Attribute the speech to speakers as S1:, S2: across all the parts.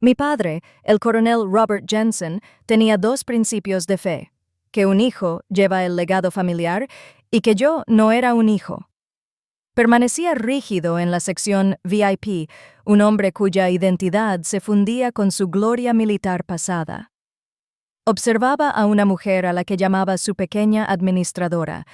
S1: Mi padre, el coronel Robert Jensen, tenía dos principios de fe: que un hijo lleva el legado familiar y que yo no era un hijo. Permanecía rígido en la sección VIP, un hombre cuya identidad se fundía con su gloria militar pasada. Observaba a una mujer a la que llamaba su pequeña administradora,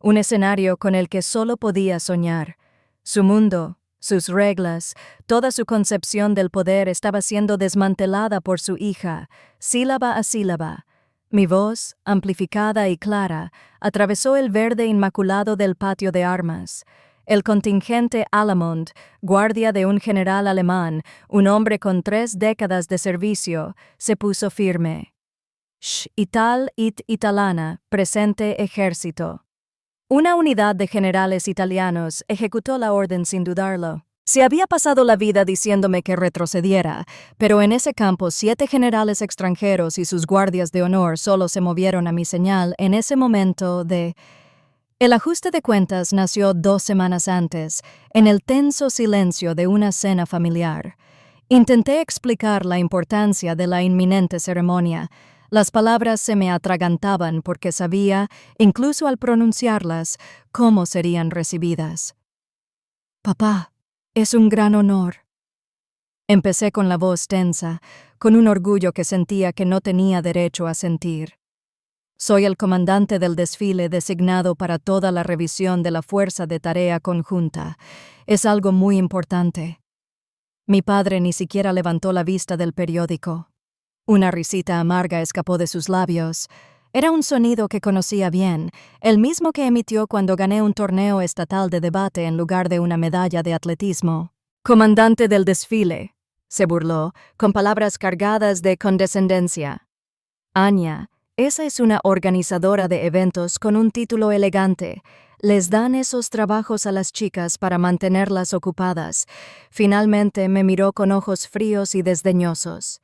S1: un escenario con el que solo podía soñar. Su mundo, sus reglas, toda su concepción del poder estaba siendo desmantelada por su hija, sílaba a sílaba. Mi voz, amplificada y clara, atravesó el verde inmaculado del patio de armas. El contingente Alamond, guardia de un general alemán, un hombre con 3 décadas de servicio, se puso firme. Ital it Italana, presente ejército. Una unidad de generales italianos ejecutó la orden sin dudarlo. Se había pasado la vida diciéndome que retrocediera, pero en ese campo 7 generales extranjeros y sus guardias de honor solo se movieron a mi señal en ese momento de... El ajuste de cuentas nació 2 semanas antes, en el tenso silencio de una cena familiar. Intenté explicar la importancia de la inminente ceremonia. Las palabras se me atragantaban porque sabía, incluso al pronunciarlas, cómo serían recibidas. «Papá, es un gran honor». Empecé con la voz tensa, con un orgullo que sentía que no tenía derecho a sentir. Soy el comandante del desfile designado para toda la revisión de la Fuerza de Tarea Conjunta. Es algo muy importante. Mi padre ni siquiera levantó la vista del periódico. Una risita amarga escapó de sus labios. Era un sonido que conocía bien, el mismo que emitió cuando gané un torneo estatal de debate en lugar de una medalla de atletismo. «Comandante del desfile», se burló, con palabras cargadas de condescendencia. «Anya, esa es una organizadora de eventos con un título elegante. Les dan esos trabajos a las chicas para mantenerlas ocupadas». Finalmente me miró con ojos fríos y desdeñosos.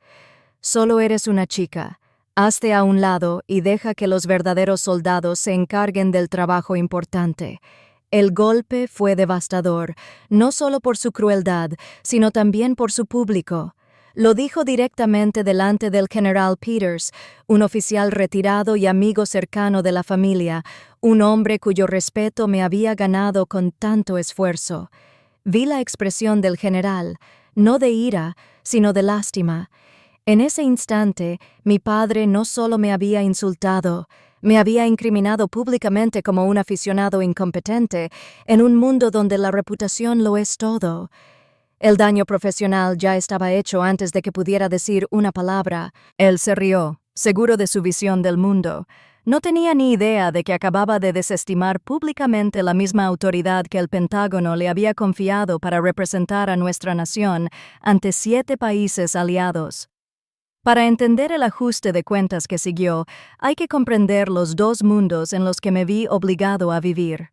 S1: «Solo eres una chica. Hazte a un lado y deja que los verdaderos soldados se encarguen del trabajo importante». El golpe fue devastador, no solo por su crueldad, sino también por su público. Lo dijo directamente delante del general Peters, un oficial retirado y amigo cercano de la familia, un hombre cuyo respeto me había ganado con tanto esfuerzo. Vi la expresión del general, no de ira, sino de lástima. En ese instante, mi padre no solo me había insultado, me había incriminado públicamente como un aficionado incompetente en un mundo donde la reputación lo es todo. El daño profesional ya estaba hecho antes de que pudiera decir una palabra. Él se rió, seguro de su visión del mundo. No tenía ni idea de que acababa de desestimar públicamente la misma autoridad que el Pentágono le había confiado para representar a nuestra nación ante 7 países aliados. Para entender el ajuste de cuentas que siguió, hay que comprender los 2 mundos en los que me vi obligado a vivir.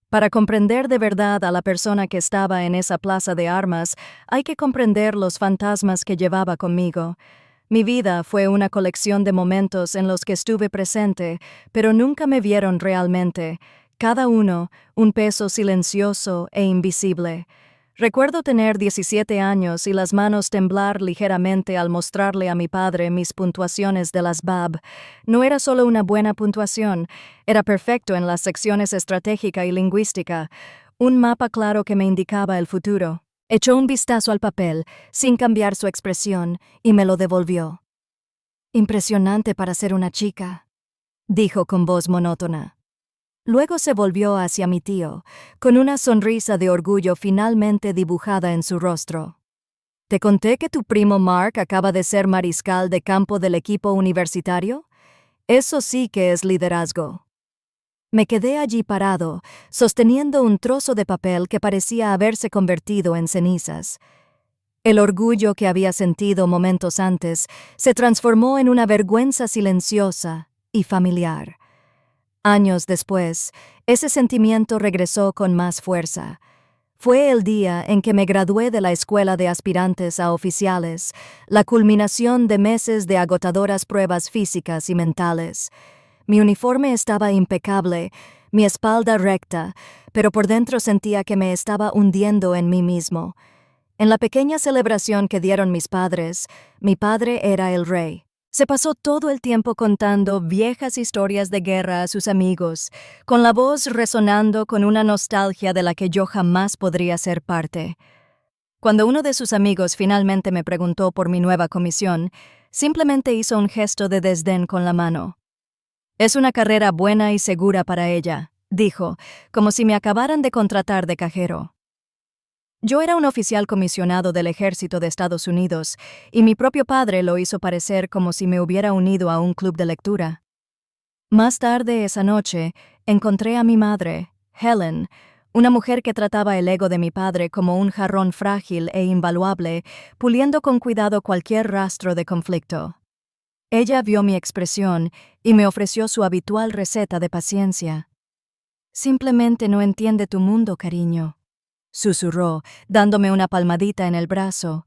S1: Para comprender de verdad a la persona que estaba en esa plaza de armas, hay que comprender los fantasmas que llevaba conmigo. Mi vida fue una colección de momentos en los que estuve presente, pero nunca me vieron realmente, cada uno un peso silencioso e invisible. Recuerdo tener 17 años y las manos temblar ligeramente al mostrarle a mi padre mis puntuaciones de las BAB. No era solo una buena puntuación, era perfecto en las secciones estratégica y lingüística, un mapa claro que me indicaba el futuro. Echó un vistazo al papel, sin cambiar su expresión, y me lo devolvió. «Impresionante para ser una chica», dijo con voz monótona. Luego se volvió hacia mi tío, con una sonrisa de orgullo finalmente dibujada en su rostro. «¿Te conté que tu primo Mark acaba de ser mariscal de campo del equipo universitario? Eso sí que es liderazgo». Me quedé allí parado, sosteniendo un trozo de papel que parecía haberse convertido en cenizas. El orgullo que había sentido momentos antes se transformó en una vergüenza silenciosa y familiar. Años después, ese sentimiento regresó con más fuerza. Fue el día en que me gradué de la escuela de aspirantes a oficiales, la culminación de meses de agotadoras pruebas físicas y mentales. Mi uniforme estaba impecable, mi espalda recta, pero por dentro sentía que me estaba hundiendo en mí mismo. En la pequeña celebración que dieron mis padres, mi padre era el rey. Se pasó todo el tiempo contando viejas historias de guerra a sus amigos, con la voz resonando con una nostalgia de la que yo jamás podría ser parte. Cuando uno de sus amigos finalmente me preguntó por mi nueva comisión, simplemente hizo un gesto de desdén con la mano. «Es una carrera buena y segura para ella», dijo, como si me acabaran de contratar de cajero. Yo era un oficial comisionado del Ejército de Estados Unidos, y mi propio padre lo hizo parecer como si me hubiera unido a un club de lectura. Más tarde esa noche, encontré a mi madre, Helen, una mujer que trataba el ego de mi padre como un jarrón frágil e invaluable, puliendo con cuidado cualquier rastro de conflicto. Ella vio mi expresión y me ofreció su habitual receta de paciencia. «Simplemente no entiende tu mundo, cariño», susurró, dándome una palmadita en el brazo.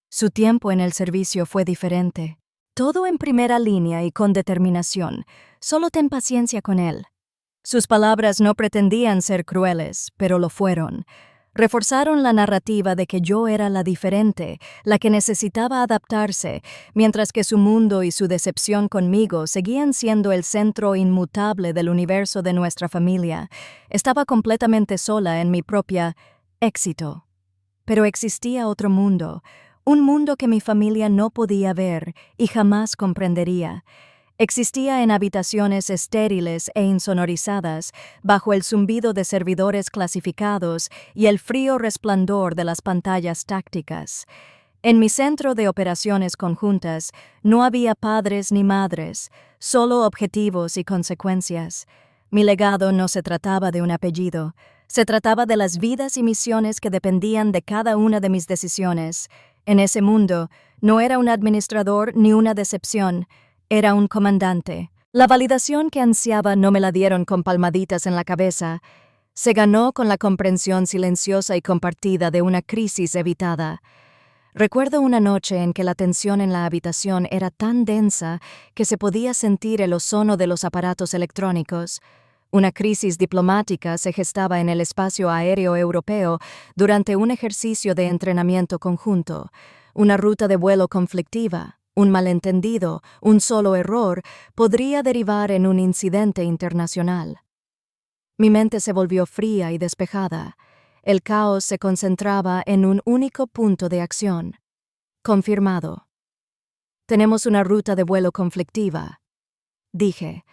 S1: Su tiempo en el servicio fue diferente. Todo en primera línea y con determinación. Solo ten paciencia con él. Sus palabras no pretendían ser crueles, pero lo fueron. Reforzaron la narrativa de que yo era la diferente, la que necesitaba adaptarse, mientras que su mundo y su decepción conmigo seguían siendo el centro inmutable del universo de nuestra familia. Estaba completamente sola en mi propia éxito. Pero existía otro mundo, un mundo que mi familia no podía ver y jamás comprendería. Existía en habitaciones estériles e insonorizadas, bajo el zumbido de servidores clasificados y el frío resplandor de las pantallas tácticas. En mi centro de operaciones conjuntas no había padres ni madres, solo objetivos y consecuencias. Mi legado no se trataba de un apellido, se trataba de las vidas y misiones que dependían de cada una de mis decisiones. En ese mundo no era un administrador ni una decepción, era un comandante. La validación que ansiaba no me la dieron con palmaditas en la cabeza. Se ganó con la comprensión silenciosa y compartida de una crisis evitada. Recuerdo una noche en que la tensión en la habitación era tan densa que se podía sentir el ozono de los aparatos electrónicos. Una crisis diplomática se gestaba en el espacio aéreo europeo durante un ejercicio de entrenamiento conjunto, una ruta de vuelo conflictiva. Un malentendido, un solo error, podría derivar en un incidente internacional. Mi mente se volvió fría y despejada. El caos se concentraba en un único punto de acción. Confirmado. «Tenemos una ruta de vuelo conflictiva», dije,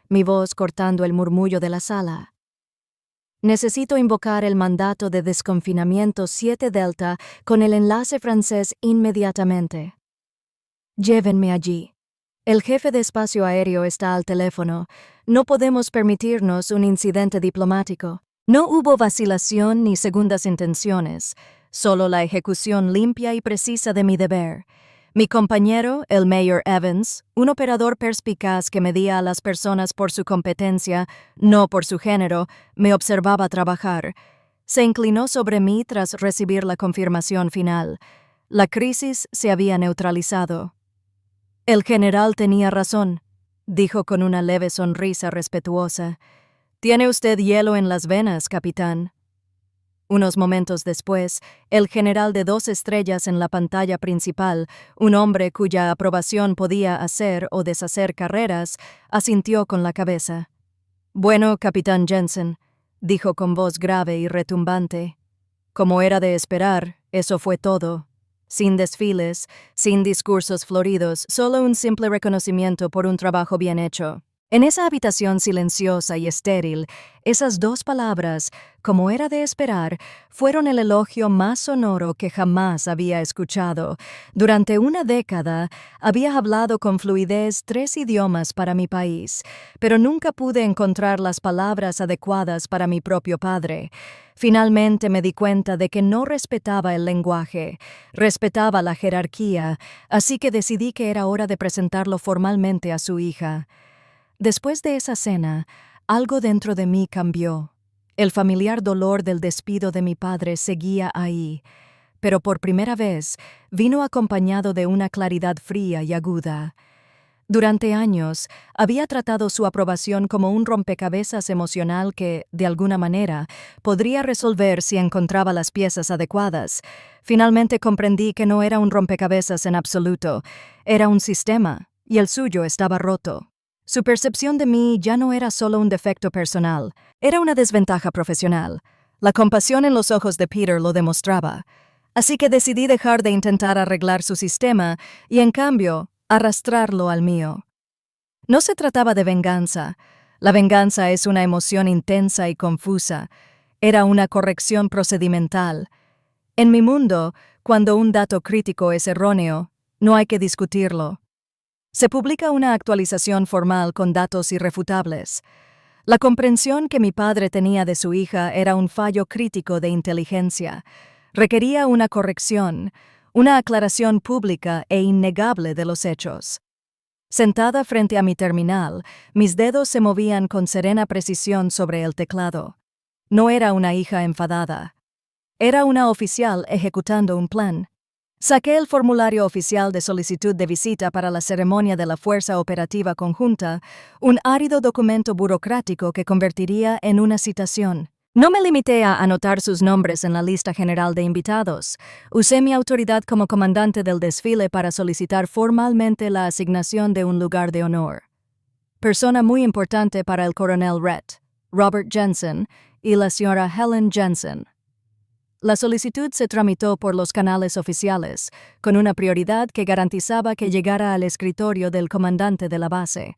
S1: mi voz cortando el murmullo de la sala. «Necesito invocar el mandato de desconfinamiento 7 Delta con el enlace francés inmediatamente. Llévenme allí. El jefe de espacio aéreo está al teléfono. No podemos permitirnos un incidente diplomático. No hubo vacilación ni segundas intenciones, solo la ejecución limpia y precisa de mi deber. Mi compañero, el Mayor Evans, un operador perspicaz que medía a las personas por su competencia, no por su género, me observaba trabajar. Se inclinó sobre mí tras recibir la confirmación final. La crisis se había neutralizado. «El general tenía razón», dijo con una leve sonrisa respetuosa. «Tiene usted hielo en las venas, capitán». Unos momentos después, el general de 2 estrellas en la pantalla principal, un hombre cuya aprobación podía hacer o deshacer carreras, asintió con la cabeza. «Bueno, capitán Jensen», dijo con voz grave y retumbante. «Como era de esperar, eso fue todo. Sin desfiles, sin discursos floridos, solo un simple reconocimiento por un trabajo bien hecho». En esa habitación silenciosa y estéril, esas 2 palabras, como era de esperar, fueron el elogio más sonoro que jamás había escuchado. Durante una década había hablado con fluidez 3 idiomas para mi país, pero nunca pude encontrar las palabras adecuadas para mi propio padre. Finalmente me di cuenta de que no respetaba el lenguaje, respetaba la jerarquía, así que decidí que era hora de presentarlo formalmente a su hija. Después de esa cena, algo dentro de mí cambió. El familiar dolor del despido de mi padre seguía ahí, pero por primera vez vino acompañado de una claridad fría y aguda. Durante años, había tratado su aprobación como un rompecabezas emocional que, de alguna manera, podría resolver si encontraba las piezas adecuadas. Finalmente comprendí que no era un rompecabezas en absoluto, era un sistema, y el suyo estaba roto. Su percepción de mí ya no era solo un defecto personal, era una desventaja profesional. La compasión en los ojos de Peter lo demostraba. Así que decidí dejar de intentar arreglar su sistema y, en cambio, arrastrarlo al mío. No se trataba de venganza. La venganza es una emoción intensa y confusa. Era una corrección procedimental. En mi mundo, cuando un dato crítico es erróneo, no hay que discutirlo. Se publica una actualización formal con datos irrefutables. La comprensión que mi padre tenía de su hija era un fallo crítico de inteligencia. Requería una corrección, una aclaración pública e innegable de los hechos. Sentada frente a mi terminal, mis dedos se movían con serena precisión sobre el teclado. No era una hija enfadada. Era una oficial ejecutando un plan. Saqué el formulario oficial de solicitud de visita para la ceremonia de la Fuerza Operativa Conjunta, un árido documento burocrático que convertiría en una citación. No me limité a anotar sus nombres en la lista general de invitados. Usé mi autoridad como comandante del desfile para solicitar formalmente la asignación de un lugar de honor. Persona muy importante para el coronel Rhett, Robert Jensen y la señora Helen Jensen. La solicitud se tramitó por los canales oficiales, con una prioridad que garantizaba que llegara al escritorio del comandante de la base.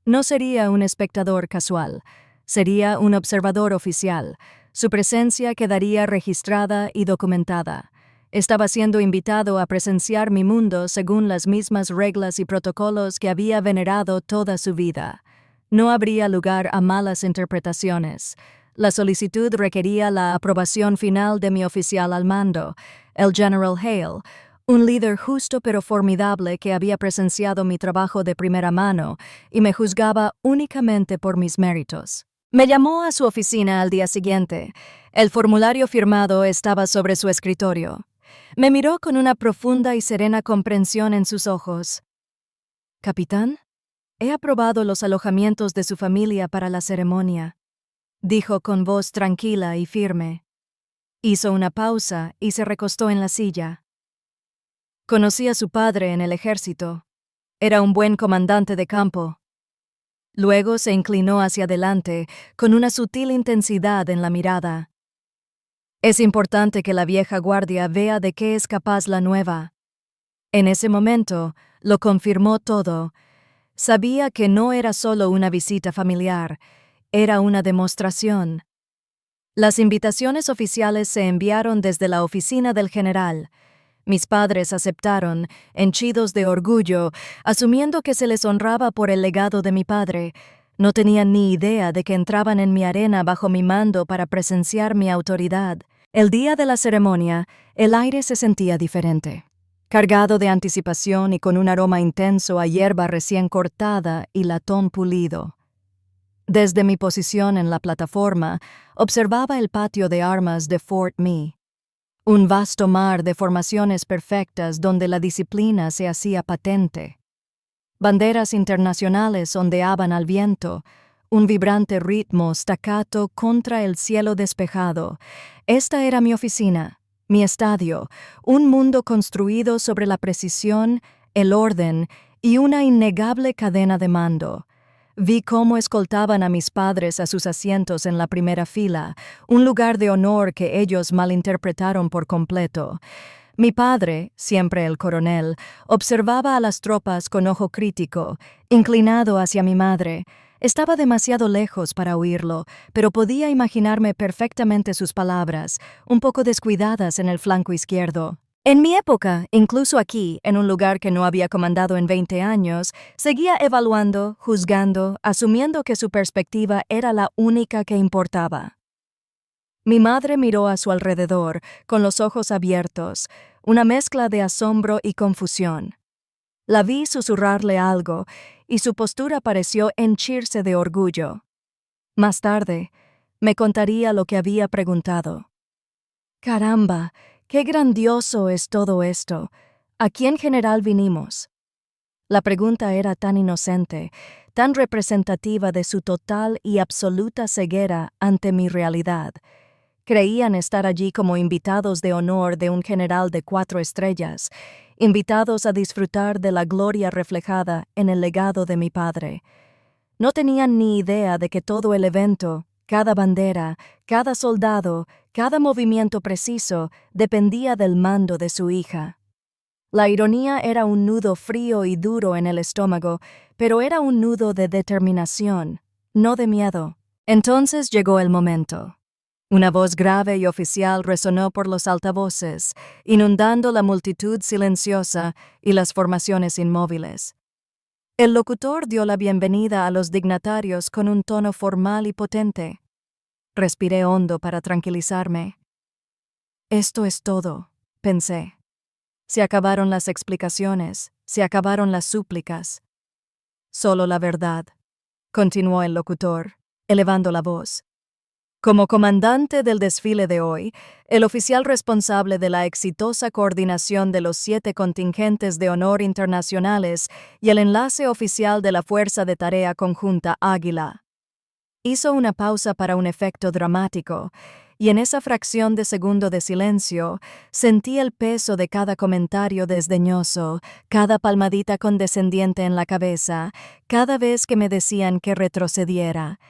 S1: No sería un espectador casual, sería un observador oficial. Su presencia quedaría registrada y documentada. Estaba siendo invitado a presenciar mi mundo según las mismas reglas y protocolos que había venerado toda su vida. No habría lugar a malas interpretaciones. La solicitud requería la aprobación final de mi oficial al mando, el General Hale, un líder justo pero formidable que había presenciado mi trabajo de primera mano y me juzgaba únicamente por mis méritos. Me llamó a su oficina al día siguiente. El formulario firmado estaba sobre su escritorio. Me miró con una profunda y serena comprensión en sus ojos. «Capitán, he aprobado los alojamientos de su familia para la ceremonia», dijo con voz tranquila y firme. Hizo una pausa y se recostó en la silla. Conocí a su padre en el ejército. Era un buen comandante de campo. Luego se inclinó hacia adelante con una sutil intensidad en la mirada. Es importante que la vieja guardia vea de qué es capaz la nueva. En ese momento, lo confirmó todo. Sabía que no era solo una visita familiar, era una demostración. Las invitaciones oficiales se enviaron desde la oficina del general. Mis padres aceptaron, henchidos de orgullo, asumiendo que se les honraba por el legado de mi padre. No tenían ni idea de que entraban en mi arena bajo mi mando para presenciar mi autoridad. El día de la ceremonia, el aire se sentía diferente, cargado de anticipación y con un aroma intenso a hierba recién cortada y latón pulido. Desde mi posición en la plataforma, observaba el patio de armas de Fort Mee. Un vasto mar de formaciones perfectas donde la disciplina se hacía patente. Banderas internacionales ondeaban al viento, un vibrante ritmo staccato contra el cielo despejado. Esta era mi oficina, mi estadio, un mundo construido sobre la precisión, el orden y una innegable cadena de mando. Vi cómo escoltaban a mis padres a sus asientos en la primera fila, un lugar de honor que ellos malinterpretaron por completo. Mi padre, siempre el coronel, observaba a las tropas con ojo crítico, inclinado hacia mi madre. Estaba demasiado lejos para oírlo, pero podía imaginarme perfectamente sus palabras, un poco descuidadas en el flanco izquierdo. En mi época, incluso aquí, en un lugar que no había comandado en 20 años, seguía evaluando, juzgando, asumiendo que su perspectiva era la única que importaba. Mi madre miró a su alrededor, con los ojos abiertos, una mezcla de asombro y confusión. La vi susurrarle algo, y su postura pareció henchirse de orgullo. Más tarde, me contaría lo que había preguntado. «Caramba, qué grandioso es todo esto. ¿A quién general vinimos?» La pregunta era tan inocente, tan representativa de su total y absoluta ceguera ante mi realidad. Creían estar allí como invitados de honor de un general de 4 estrellas, invitados a disfrutar de la gloria reflejada en el legado de mi padre. No tenían ni idea de que todo el evento, cada bandera, cada soldado, cada movimiento preciso, dependía del mando de su hija. La ironía era un nudo frío y duro en el estómago, pero era un nudo de determinación, no de miedo. Entonces llegó el momento. Una voz grave y oficial resonó por los altavoces, inundando la multitud silenciosa y las formaciones inmóviles. El locutor dio la bienvenida a los dignatarios con un tono formal y potente. Respiré hondo para tranquilizarme. Esto es todo, pensé. Se acabaron las explicaciones, se acabaron las súplicas. Solo la verdad, continuó el locutor, elevando la voz. Como comandante del desfile de hoy, el oficial responsable de la exitosa coordinación de los 7 contingentes de honor internacionales y el enlace oficial de la Fuerza de Tarea Conjunta Águila. Hizo una pausa para un efecto dramático, y en esa fracción de segundo de silencio sentí el peso de cada comentario desdeñoso, cada palmadita condescendiente en la cabeza, cada vez que me decían que retrocediera.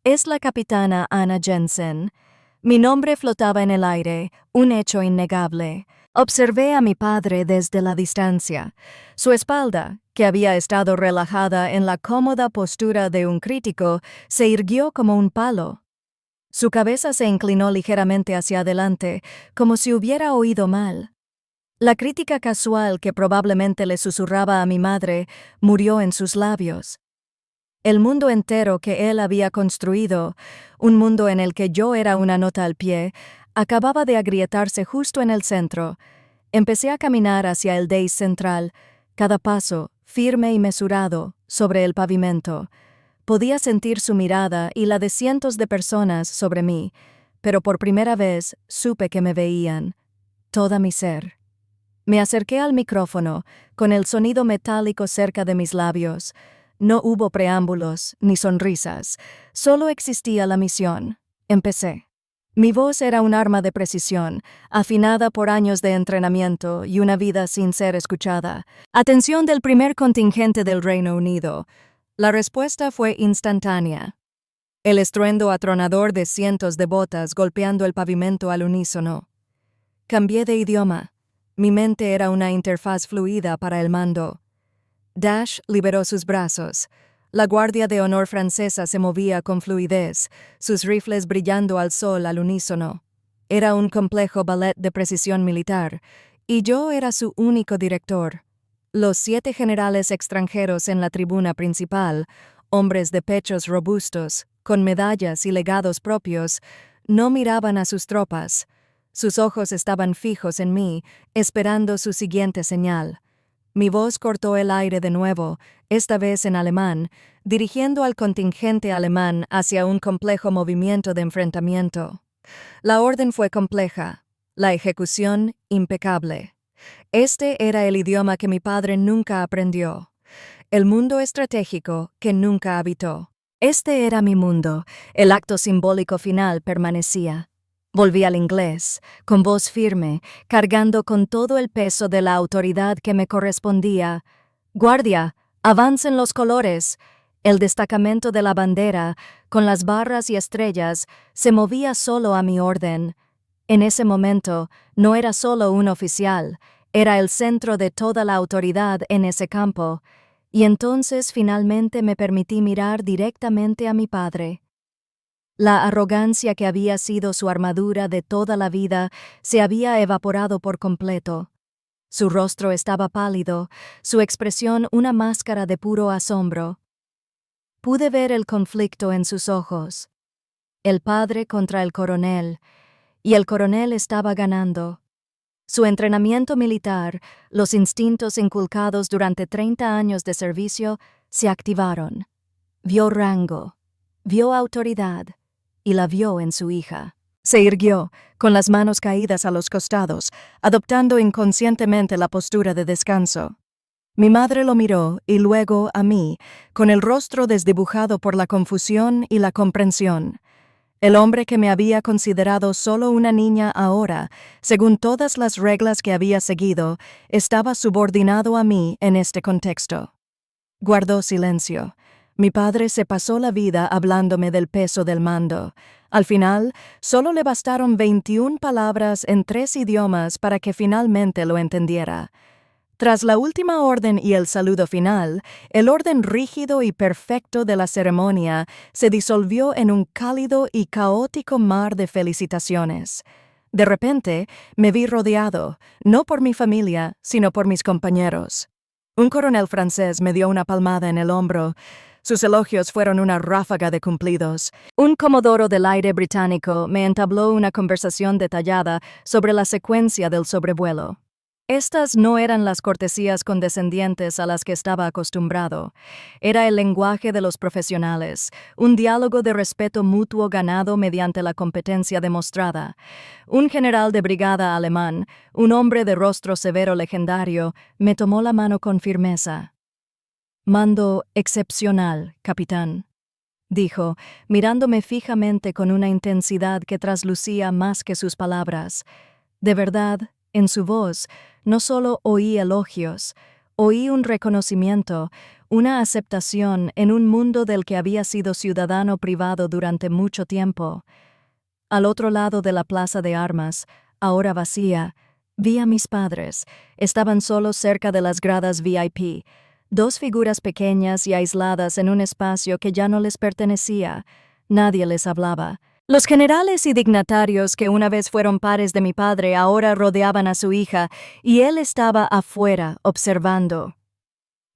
S1: Es la capitana Anna Jensen. Mi nombre flotaba en el aire, un hecho innegable. Observé a mi padre desde la distancia. Su espalda, que había estado relajada en la cómoda postura de un crítico, se irguió como un palo. Su cabeza se inclinó ligeramente hacia adelante, como si hubiera oído mal. La crítica casual que probablemente le susurraba a mi madre murió en sus labios. El mundo entero que él había construido, un mundo en el que yo era una nota al pie, acababa de agrietarse justo en el centro. Empecé a caminar hacia el dais central, cada paso, firme y mesurado, sobre el pavimento. Podía sentir su mirada y la de cientos de personas sobre mí, pero por primera vez supe que me veían, toda mi ser. Me acerqué al micrófono, con el sonido metálico cerca de mis labios. No hubo preámbulos ni sonrisas, solo existía la misión. Empecé. Mi voz era un arma de precisión, afinada por años de entrenamiento y una vida sin ser escuchada. Atención del primer contingente del Reino Unido. La respuesta fue instantánea. El estruendo atronador de cientos de botas golpeando el pavimento al unísono. Cambié de idioma. Mi mente era una interfaz fluida para el mando. Dash liberó sus brazos. La Guardia de Honor francesa se movía con fluidez, sus rifles brillando al sol al unísono. Era un complejo ballet de precisión militar, y yo era su único director. Los 7 generales extranjeros en la tribuna principal, hombres de pechos robustos, con medallas y legados propios, no miraban a sus tropas. Sus ojos estaban fijos en mí, esperando su siguiente señal. Mi voz cortó el aire de nuevo, esta vez en alemán, dirigiendo al contingente alemán hacia un complejo movimiento de enfrentamiento. La orden fue compleja, la ejecución impecable. Este era el idioma que mi padre nunca aprendió, el mundo estratégico que nunca habitó. Este era mi mundo, el acto simbólico final permanecía. Volví al inglés, con voz firme, cargando con todo el peso de la autoridad que me correspondía. «Guardia, avancen los colores». El destacamento de la bandera, con las barras y estrellas, se movía solo a mi orden. En ese momento, no era solo un oficial, era el centro de toda la autoridad en ese campo. Y entonces finalmente me permití mirar directamente a mi padre. La arrogancia que había sido su armadura de toda la vida se había evaporado por completo. Su rostro estaba pálido, su expresión una máscara de puro asombro. Pude ver el conflicto en sus ojos. El padre contra el coronel, y el coronel estaba ganando. Su entrenamiento militar, los instintos inculcados durante 30 años de servicio, se activaron. Vio rango, vio autoridad, y la vio en su hija. Se irguió, con las manos caídas a los costados, adoptando inconscientemente la postura de descanso. Mi madre lo miró y luego a mí, con el rostro desdibujado por la confusión y la comprensión. El hombre que me había considerado solo una niña ahora, según todas las reglas que había seguido, estaba subordinado a mí en este contexto. Guardó silencio. Mi padre se pasó la vida hablándome del peso del mando. Al final, solo le bastaron 21 palabras en 3 idiomas para que finalmente lo entendiera. Tras la última orden y el saludo final, el orden rígido y perfecto de la ceremonia se disolvió en un cálido y caótico mar de felicitaciones. De repente, me vi rodeado, no por mi familia, sino por mis compañeros. Un coronel francés me dio una palmada en el hombro. Sus elogios fueron una ráfaga de cumplidos. Un comodoro del aire británico me entabló una conversación detallada sobre la secuencia del sobrevuelo. Estas no eran las cortesías condescendientes a las que estaba acostumbrado. Era el lenguaje de los profesionales, un diálogo de respeto mutuo ganado mediante la competencia demostrada. Un general de brigada alemán, un hombre de rostro severo legendario, me tomó la mano con firmeza. «Mando excepcional, capitán», dijo, mirándome fijamente con una intensidad que traslucía más que sus palabras. De verdad, en su voz, no solo oí elogios, oí un reconocimiento, una aceptación en un mundo del que había sido ciudadano privado durante mucho tiempo. Al otro lado de la plaza de armas, ahora vacía, vi a mis padres. Estaban solos cerca de las gradas VIP, 2 figuras pequeñas y aisladas en un espacio que ya no les pertenecía. Nadie les hablaba. Los generales y dignatarios que una vez fueron pares de mi padre ahora rodeaban a su hija, y él estaba afuera, observando.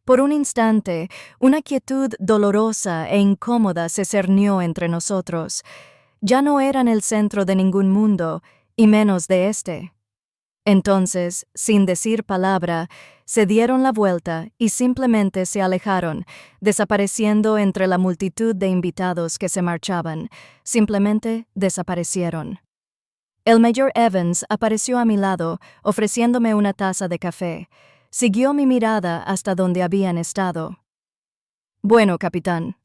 S1: Por un instante, una quietud dolorosa e incómoda se cernió entre nosotros. Ya no eran el centro de ningún mundo, y menos de este. Entonces, sin decir palabra, se dieron la vuelta y simplemente se alejaron, desapareciendo entre la multitud de invitados que se marchaban. Simplemente desaparecieron. El mayor Evans apareció a mi lado, ofreciéndome una taza de café. Siguió mi mirada hasta donde habían estado. «Bueno, capitán»,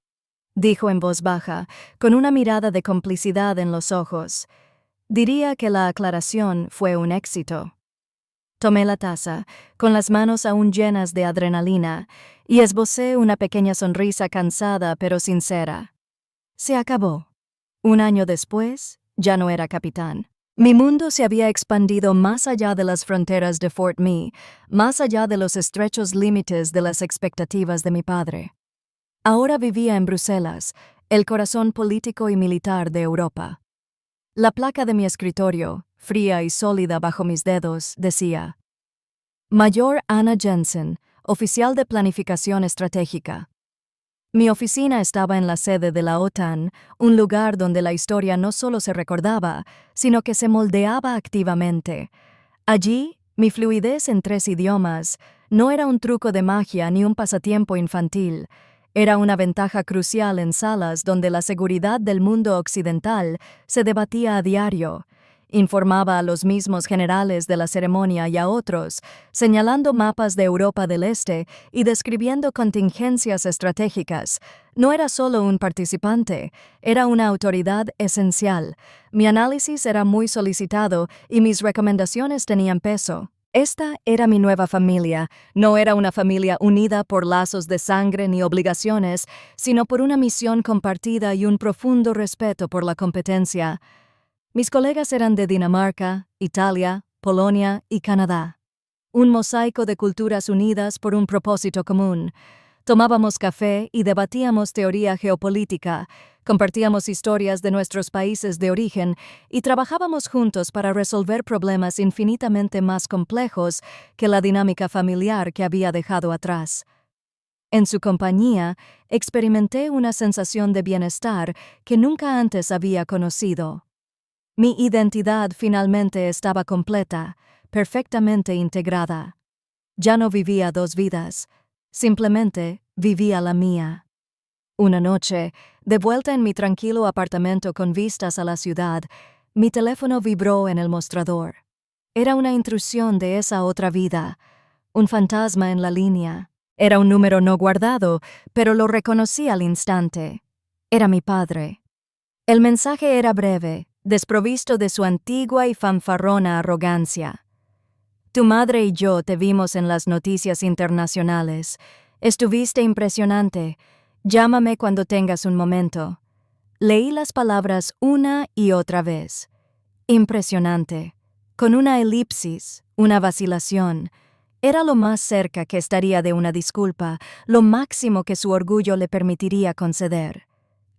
S1: dijo en voz baja, con una mirada de complicidad en los ojos. Diría que la aclaración fue un éxito. Tomé la taza, con las manos aún llenas de adrenalina, y esbocé una pequeña sonrisa cansada pero sincera. Se acabó. Un año después, ya no era capitán. Mi mundo se había expandido más allá de las fronteras de Fort Mee, más allá de los estrechos límites de las expectativas de mi padre. Ahora vivía en Bruselas, el corazón político y militar de Europa. La placa de mi escritorio, fría y sólida bajo mis dedos, decía: Mayor Anna Jensen, oficial de planificación estratégica. Mi oficina estaba en la sede de la OTAN, un lugar donde la historia no solo se recordaba, sino que se moldeaba activamente. Allí, mi fluidez en 3 idiomas no era un truco de magia ni un pasatiempo infantil. Era una ventaja crucial en salas donde la seguridad del mundo occidental se debatía a diario. Informaba a los mismos generales de la ceremonia y a otros, señalando mapas de Europa del Este y describiendo contingencias estratégicas. No era solo un participante, era una autoridad esencial. Mi análisis era muy solicitado y mis recomendaciones tenían peso. Esta era mi nueva familia. No era una familia unida por lazos de sangre ni obligaciones, sino por una misión compartida y un profundo respeto por la competencia. Mis colegas eran de Dinamarca, Italia, Polonia y Canadá. Un mosaico de culturas unidas por un propósito común. Tomábamos café y debatíamos teoría geopolítica, compartíamos historias de nuestros países de origen y trabajábamos juntos para resolver problemas infinitamente más complejos que la dinámica familiar que había dejado atrás. En su compañía, experimenté una sensación de bienestar que nunca antes había conocido. Mi identidad finalmente estaba completa, perfectamente integrada. Ya no vivía 2 vidas, simplemente vivía la mía. Una noche, de vuelta en mi tranquilo apartamento con vistas a la ciudad, mi teléfono vibró en el mostrador. Era una intrusión de esa otra vida, un fantasma en la línea. Era un número no guardado, pero lo reconocí al instante. Era mi padre. El mensaje era breve, desprovisto de su antigua y fanfarrona arrogancia. Tu madre y yo te vimos en las noticias internacionales. Estuviste impresionante. Llámame cuando tengas un momento. Leí las palabras una y otra vez. Impresionante. Con una elipsis, una vacilación. Era lo más cerca que estaría de una disculpa, lo máximo que su orgullo le permitiría conceder.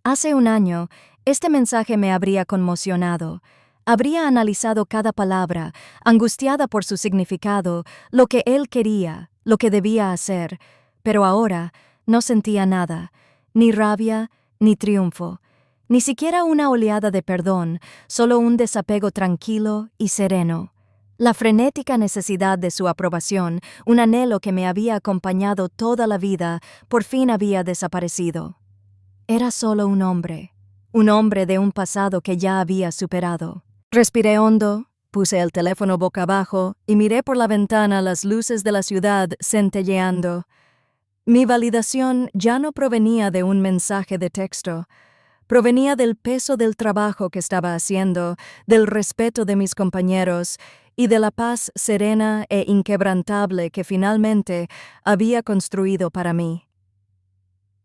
S1: Hace un año, este mensaje me habría conmocionado. Habría analizado cada palabra, angustiada por su significado, lo que él quería, lo que debía hacer, pero ahora no sentía nada, ni rabia, ni triunfo, ni siquiera una oleada de perdón, solo un desapego tranquilo y sereno. La frenética necesidad de su aprobación, un anhelo que me había acompañado toda la vida, por fin había desaparecido. Era solo un hombre de un pasado que ya había superado. Respiré hondo, puse el teléfono boca abajo y miré por la ventana las luces de la ciudad centelleando. Mi validación ya no provenía de un mensaje de texto. Provenía del peso del trabajo que estaba haciendo, del respeto de mis compañeros y de la paz serena e inquebrantable que finalmente había construido para mí.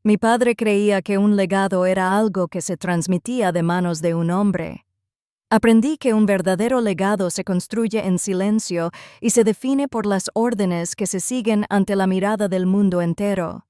S1: Mi padre creía que un legado era algo que se transmitía de manos de un hombre. Aprendí que un verdadero legado se construye en silencio y se define por las órdenes que se siguen ante la mirada del mundo entero.